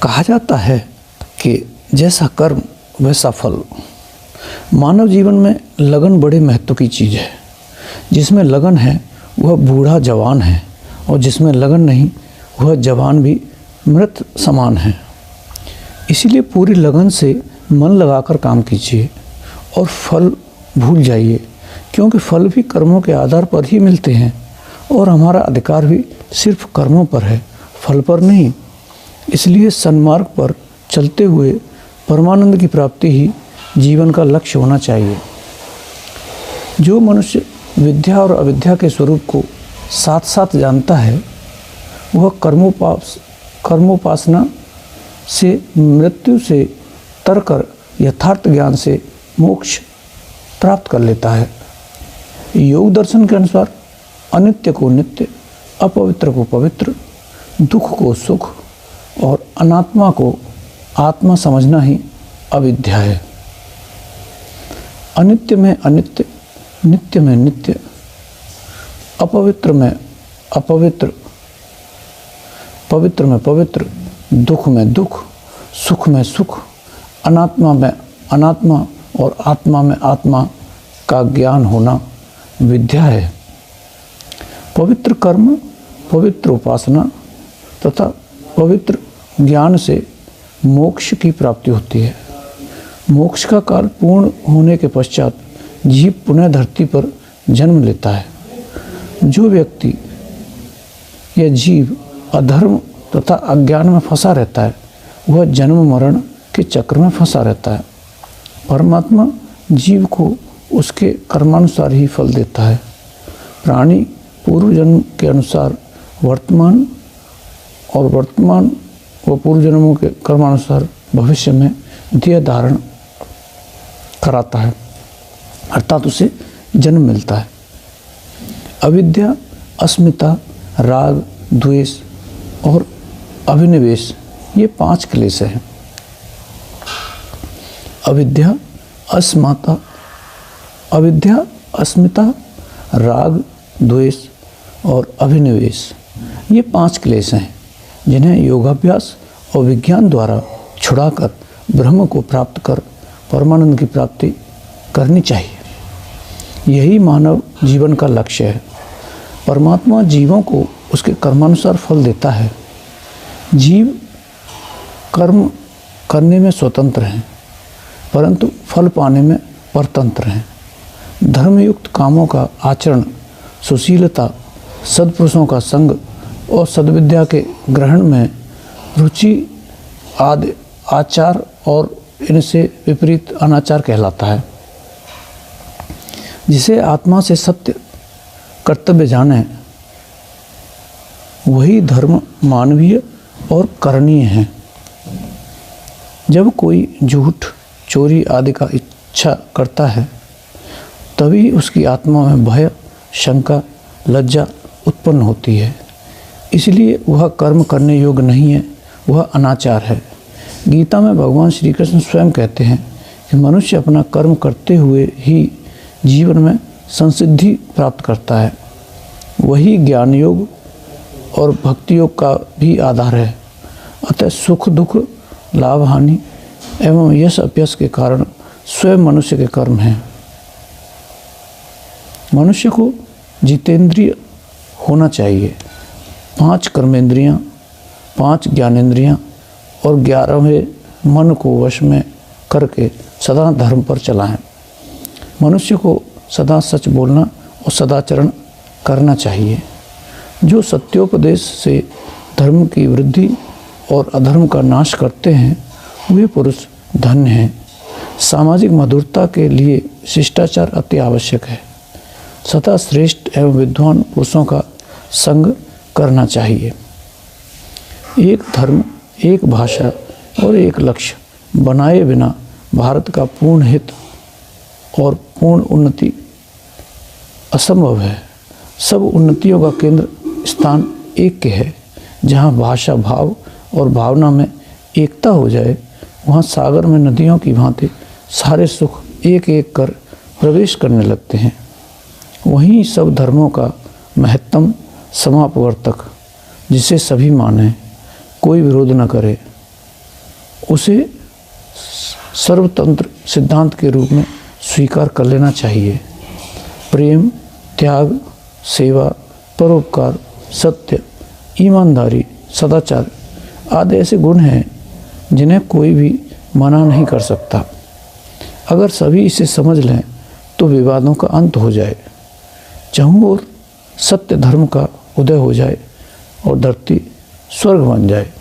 कहा जाता है कि जैसा कर्म वैसा फल। मानव जीवन में लगन बड़े महत्व की चीज़ है। जिसमें लगन है वह बूढ़ा जवान है, और जिसमें लगन नहीं वह जवान भी मृत समान है। इसीलिए पूरी लगन से मन लगाकर काम कीजिए और फल भूल जाइए, क्योंकि फल भी कर्मों के आधार पर ही मिलते हैं और हमारा अधिकार भी सिर्फ कर्मों पर है, फल पर नहीं। इसलिए सन्मार्ग पर चलते हुए परमानंद की प्राप्ति ही जीवन का लक्ष्य होना चाहिए। जो मनुष्य विद्या और अविद्या के स्वरूप को साथ साथ जानता है वह कर्मोपासना से मृत्यु से तरकर यथार्थ ज्ञान से मोक्ष प्राप्त कर लेता है। योग दर्शन के अनुसार अनित्य को नित्य, अपवित्र को पवित्र, दुख को सुख और अनात्मा को आत्मा समझना ही अविद्या है। अनित्य में अनित्य, नित्य में नित्य, अपवित्र में अपवित्र, पवित्र में पवित्र, दुख में दुख, सुख में सुख, अनात्मा में अनात्मा और आत्मा में आत्मा का ज्ञान होना विद्या है। पवित्र कर्म, पवित्र उपासना तथा पवित्र ज्ञान से मोक्ष की प्राप्ति होती है। मोक्ष का काल पूर्ण होने के पश्चात जीव पुनः धरती पर जन्म लेता है। जो व्यक्ति या जीव अधर्म तथा अज्ञान में फंसा रहता है वह जन्म मरण के चक्र में फंसा रहता है। परमात्मा जीव को उसके कर्मानुसार ही फल देता है। प्राणी पूर्व जन्म के अनुसार वर्तमान व पूर्व जन्मों के कर्मानुसार भविष्य में देह धारण कराता है, अर्थात उसे जन्म मिलता है। अविद्या, अस्मिता, राग, द्वेष और अभिनिवेश ये 5 क्लेश हैं। अविद्या, अस्मिता, राग, द्वेष और अभिनिवेश ये 5 क्लेश हैं जिन्हें योगाभ्यास और विज्ञान द्वारा छुड़ाकर ब्रह्म को प्राप्त कर परमानंद की प्राप्ति करनी चाहिए। यही मानव जीवन का लक्ष्य है। परमात्मा जीवों को उसके कर्मानुसार फल देता है। जीव कर्म करने में स्वतंत्र हैं, परंतु फल पाने में परतंत्र हैं। धर्मयुक्त कामों का आचरण, सुशीलता, सद्पुरुषों का संग और सद्विद्या के ग्रहण में रुचि आदि आचार और इनसे विपरीत अनाचार कहलाता है। जिसे आत्मा से सत्य कर्तव्य जाने वही धर्म मानवीय और करणीय है। जब कोई झूठ, चोरी आदि का इच्छा करता है तभी उसकी आत्मा में भय, शंका, लज्जा उत्पन्न होती है। इसलिए वह कर्म करने योग्य नहीं है, वह अनाचार है। गीता में भगवान श्री कृष्ण स्वयं कहते हैं कि मनुष्य अपना कर्म करते हुए ही जीवन में संसिद्धि प्राप्त करता है। वही ज्ञान योग और भक्ति योग का भी आधार है। अतः सुख दुख, लाभ हानि एवं यश अपयश के कारण स्वयं मनुष्य के कर्म हैं। मनुष्य को जितेंद्रिय होना चाहिए। 5 कर्मेंद्रियां, 5 ज्ञानेंद्रियां और 11वें मन को वश में करके सदा धर्म पर चलाएं। मनुष्य को सदा सच बोलना और सदाचरण करना चाहिए। जो सत्योपदेश से धर्म की वृद्धि और अधर्म का नाश करते हैं वे पुरुष धन्य हैं। सामाजिक मधुरता के लिए शिष्टाचार अति आवश्यक है। सदा श्रेष्ठ एवं विद्वान पुरुषों का संग करना चाहिए। एक धर्म, एक भाषा और एक लक्ष्य बनाए बिना भारत का पूर्ण हित और पूर्ण उन्नति असंभव है। सब उन्नतियों का केंद्र स्थान एक के है। जहाँ भाषा, भाव और भावना में एकता हो जाए वहाँ सागर में नदियों की भांति सारे सुख एक एक कर प्रवेश करने लगते हैं। वहीं सब धर्मों का महत्तम समापवर्तक जिसे सभी माने, कोई विरोध न करे, उसे सर्वतंत्र सिद्धांत के रूप में स्वीकार कर लेना चाहिए। प्रेम, त्याग, सेवा, परोपकार, सत्य, ईमानदारी, सदाचार आदि ऐसे गुण हैं जिन्हें कोई भी मना नहीं कर सकता। अगर सभी इसे समझ लें तो विवादों का अंत हो जाए, चारों ओर सत्य धर्म का उदय हो जाए और धरती स्वर्ग बन जाए।